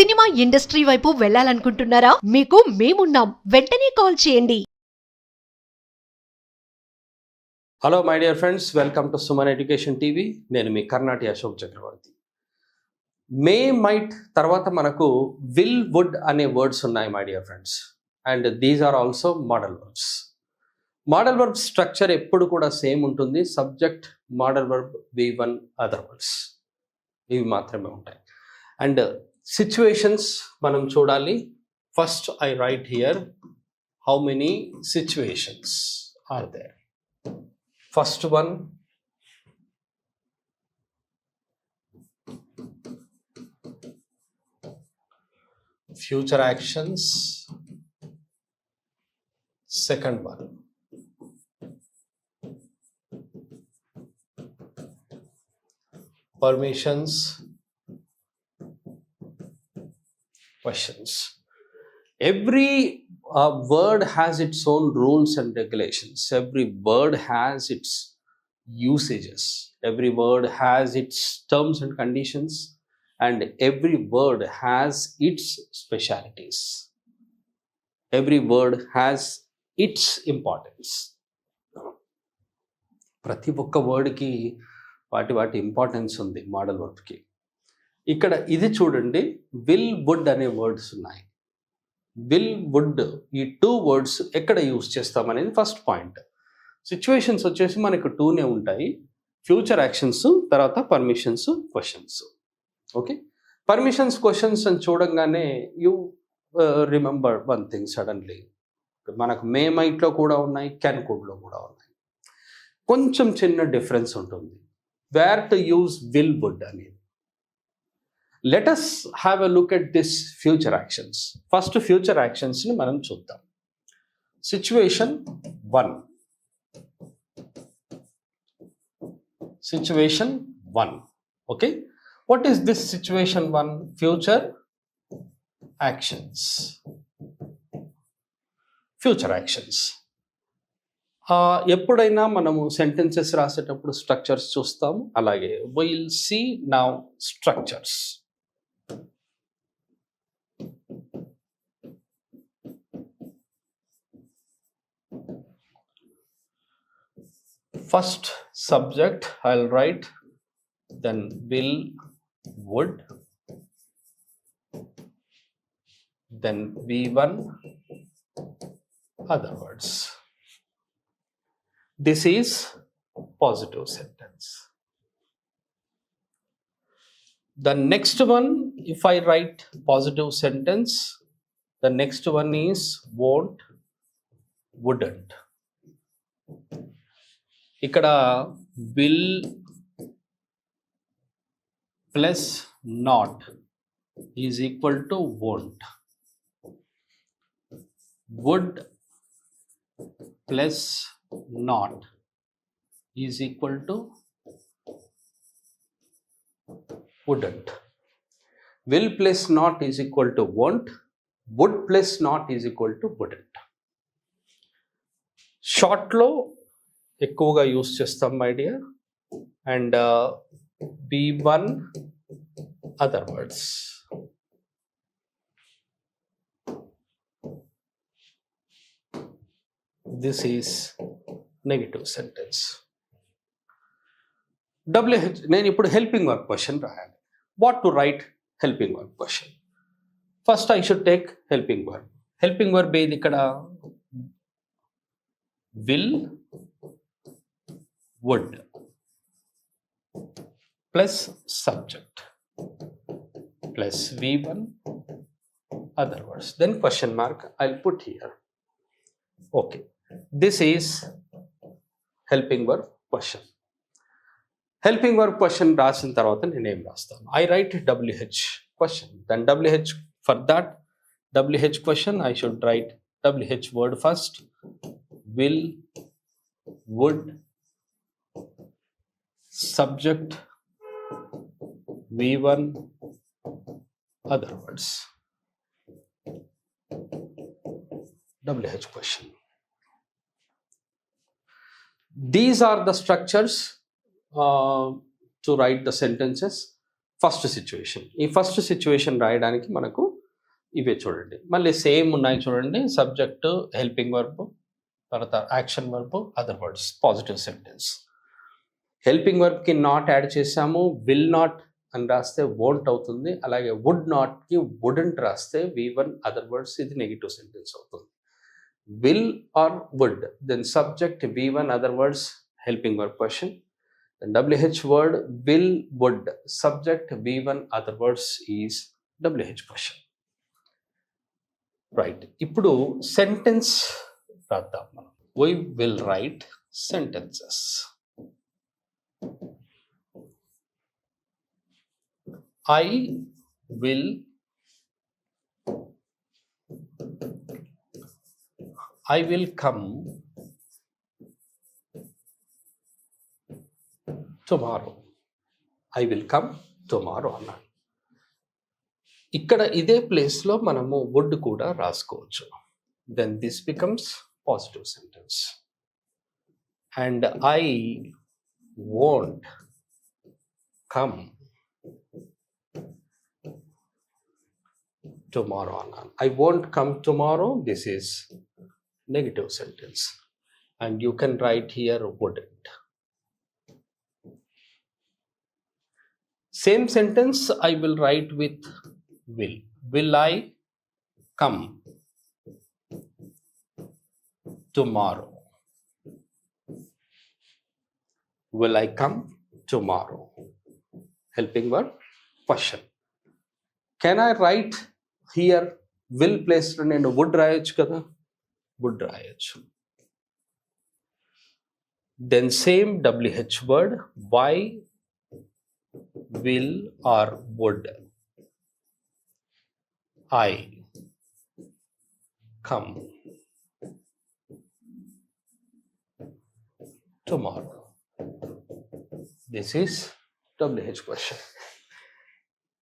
Cinema industry వైపు వెళ్ళాలనుకుంటున్నారా? మీకు మేమున్నాం. వెంటనే కాల్ చేయండి. Hello my dear friends, welcome to Suman education TV. నేను మీ కర్ణాటి అశోక్ చక్రవర్తి. మే మైట్ తర్వాత మనకు విల్ వుడ్ అనే వర్డ్స్ ఉన్నాయి my dear friends, and these are also modal verbs. Modal verb structure ఎప్పుడు కూడా సేమ్ ఉంటుంది. Subject, modal verb, V1, other words, ఇవి మాత్రమే ఉంటాయి. అండ్ సిచ్యువేషన్స్ మనం చూడాలి. First I write here how many situations are there. First one, future actions. Second one, permissions, questions. Every word has its own rules and regulations. Every word has its usages. Every word has its terms and conditions. And every word has its specialities. Every word has its importance. ప్రతి ఒక్క వర్డ్కి వాటి importance ఉంది model వర్డ్కి. ఇక్కడ ఇది చూడండి, will would అనే words ఉన్నాయి. Will would, ఈ టూ వర్డ్స్ ఎక్కడ యూజ్ చేస్తామనేది ఫస్ట్ పాయింట్. సిచ్యువేషన్స్ వచ్చేసి మనకు టూనే ఉంటాయి. ఫ్యూచర్ యాక్షన్స్, తర్వాత permissions, questions. Okay, permissions, questions అని చూడంగానే you remember one thing suddenly. మనకు మే మైట్లో కూడా ఉన్నాయి, కెన్ కుడ్లో కూడా ఉన్నాయి. కొంచెం చిన్న డిఫరెన్స్ ఉంటుంది where to use will would అనేది. Let us have a look at this future actions. First future యాక్షన్స్ని మనం చూద్దాం. Situation 1. Situation 1. Okay, what is this situation 1? Future actions. Future actions. ఎప్పుడైనా మనము సెంటెన్సెస్ రాసేటప్పుడు స్ట్రక్చర్స్ చూస్తాము. అలాగే will see now structures. First subject I'll write, then will, would, then V1, other words. This is positive sentence. The next one, if I write positive sentence, the next one is won't, wouldn't. ఇక్కడ will plus not is equal to won't. Would plus not is equal to wouldn't. Will plus not is equal to won't. Would plus not is equal to wouldn't. షార్ట్లో ఎక్కువగా use చేస్తాం my dear. And V1, other words. This is negative sentence. WH, నేను ఇప్పుడు helping work question రాయాలి. What to right helping work question? First I should take helping verb. Helping verb ఏది ఇక్కడ? Will, would plus subject plus V1, other words, then question mark I'll put here. Okay, this is helping verb question. Helping verb question రాసిన తర్వాత నేను ఏం రాస్తాను? I write WH question, then WH, for that WH question I should write WH word first, will, would, subject, V1, other words. WH question. These are the structures to write the sentences. First situation. ఈ first situation రాయడానికి మనకు ఇవే చూడండి. మళ్ళీ same ఉన్నాయి చూడండి. Subject, helping verb, తర్వాత action verb, other words, positive sentence. Helping వర్బ్కి నాట్ యాడ్ చేసాము. విల్ నాట్ అని రాస్తే వోంట్ అవుతుంది. అలాగే వుడ్ నాట్కి వుడెంట్ రాస్తే V1 అదర్ వర్డ్స్, ఇది నెగిటివ్ సెంటెన్స్ అవుతుంది. Will or would, then subject V1 other words, helping verb question. WH word will would, subject V1 other words is WH question. Right. ఇప్పుడు sentence రాద్దాం మనం. We will write sentences. I will come tomorrow. I will come tomorrow అన్నాను. ఇక్కడ ఇదే ప్లేస్లో మనము would కూడా రాసుకోవచ్చు. Then this becomes positive sentence. And I won't come tomorrow అన్నాను. I won't come tomorrow, this is negative sentence. And you can write here wouldn't. Same sentence I will write with will. Will I come tomorrow? Will I come tomorrow? Helping verb question. Can I write here will place lo nenu would రాయొచ్చు కదా? Would రాయొచ్చు. Then same WH word, why will or would I come tomorrow? This is WH question.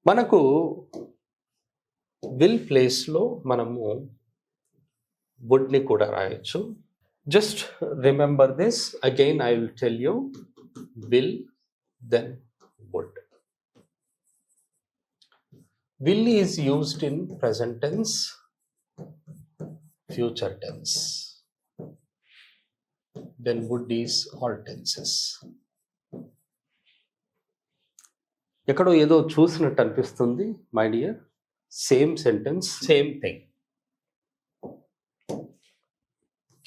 మనకు will place లో మనము would ని కూడా రాయొచ్చు. Just remember this. Again I will tell you, will, then would. Will is used in present tense, future tense. Then would is all tenses. ఎక్కడో ఏదో చూసినట్టు అనిపిస్తుంది my dear. Same sentence, same thing.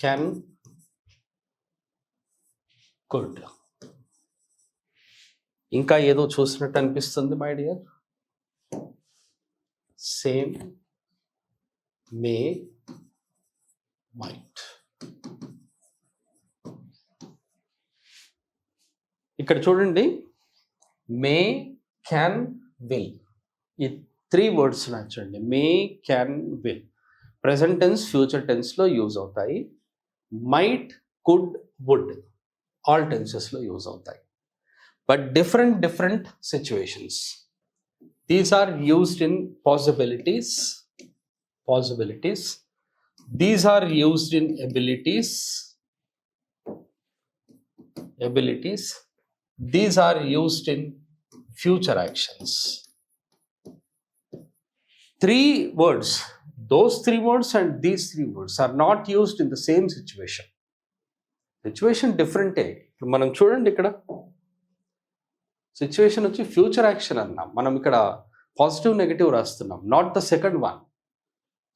Can, could. ఇంకా ఏదో చూసినట్టు అనిపిస్తుంది my dear. Same, may, might. ఇక్కడ చూడండి, మే, క్యాన్, విల్, ఈ 3 words చూడండి. May, can, will present tense, future టెన్స్లో యూజ్ అవుతాయి. మైట్, కుడ్, వుడ్ ఆల్ టెన్సెస్లో యూజ్ అవుతాయి. But different situations. These are used in possibilities. These are used in abilities. These are used in future actions. 3 words, those 3 words and these 3 words are not used in the same situation. Situation different. మనం చూడండి, ఇక్కడ situation వచ్చి future action అన్నాం. మనం ఇక్కడ positive negative రాస్తున్నాం, not the second one.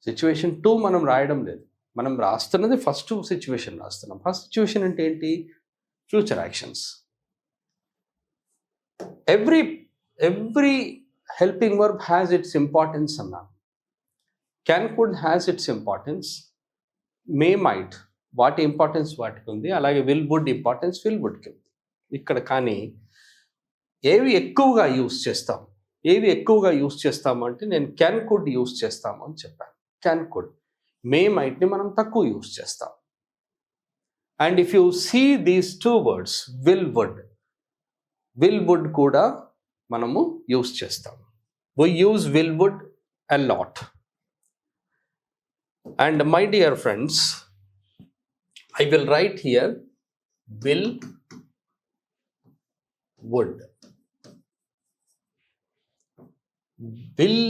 Situation 2 మనం రాయడం లేదు. మనం రాస్తున్నది ఫస్ట్ సిచ్యువేషన్ రాస్తున్నాం. ఫస్ట్ సిచ్యువేషన్ అంటే ఏంటి? Future actions. Every helping verb has its importance అన్నాం. Can, could has its importance. May, might వాటి ఇంపార్టెన్స్ వాటికి ఉంది. అలాగే విల్, వుడ్ ఇంపార్టెన్స్ విల్, వుడ్కి ఉంది. ఇక్కడ కానీ ఏవి ఎక్కువగా యూస్ చేస్తాము అంటే నేను క్యాన్, కుడ్ యూస్ చేస్తాము అని చెప్పాను. Can, could. మే, మైట్ని మనం తక్కువ యూస్ చేస్తాం. And if you see these 2 words, will, would కూడా మనము యూస్ చేస్తాం. We use will, would a lot. And my dear friends, I will write here will, would. will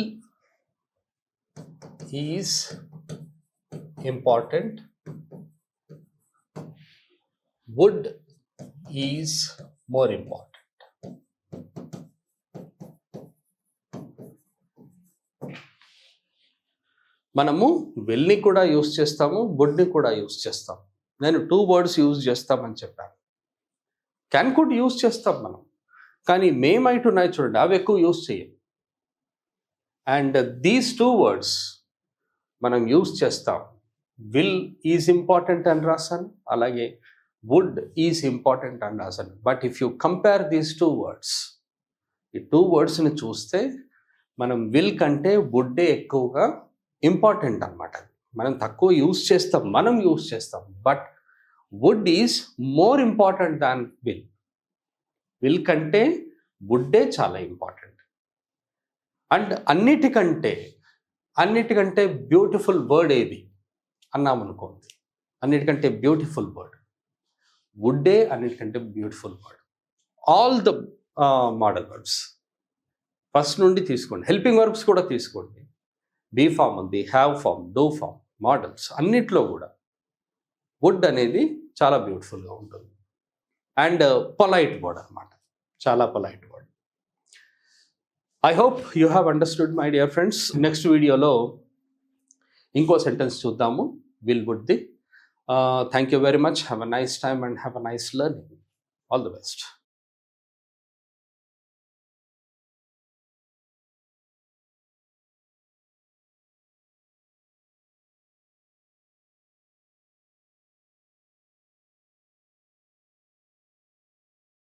is important, would is more important. మనము విల్ని కూడా use చేస్తాము, వుడ్ని కూడా use చేస్తాం. నేను 2 words use చేస్తామని చెప్పాను. క్యాన్ కుడ్ యూస్ చేస్తాం మనం, కానీ మేమైట్ ఉన్నాయి చూడండి, అవి ఎక్కువ యూస్ చేయం. అండ్ దీస్ 2 వర్డ్స్ మనం యూస్ చేస్తాం. విల్ ఈజ్ ఇంపార్టెంట్ అని రాశాను, అలాగే వుడ్ ఈజ్ ఇంపార్టెంట్ అని రాశాను. But if you compare these 2 words, ఈ 2 వర్డ్స్ని చూస్తే మనం విల్ కంటే వుడ్డే ఎక్కువగా ఇంపార్టెంట్ అనమాట. మనం తక్కువ యూస్ చేస్తాం, మనం యూస్ చేస్తాం, but would is more important than will. Will కంటే వుడ్డే చాలా ఇంపార్టెంట్. అండ్ అన్నిటికంటే బ్యూటిఫుల్ వర్డ్ ఏది అన్నామనుకోండి, అన్నిటికంటే బ్యూటిఫుల్ వర్డ్ వుడ్డే, అన్నిటికంటే beautiful word. All the modal verbs first నుండి తీసుకోండి, హెల్పింగ్ వర్బ్స్ కూడా తీసుకోండి. బీ ఫామ్ ఉంది, have form, do form, models అన్నిట్లో కూడా వుడ్ అనేది చాలా బ్యూటిఫుల్గా ఉంటుంది. అండ్ పొలైట్ వర్డ్ అనమాట, చాలా polite word. I hope you have understood my dear friends. Next వీడియోలో ఇంకో సెంటెన్స్ చూద్దాము, విల్ వుడ్ది. Thank you very much. Have a nice time and have a nice learning. All the best.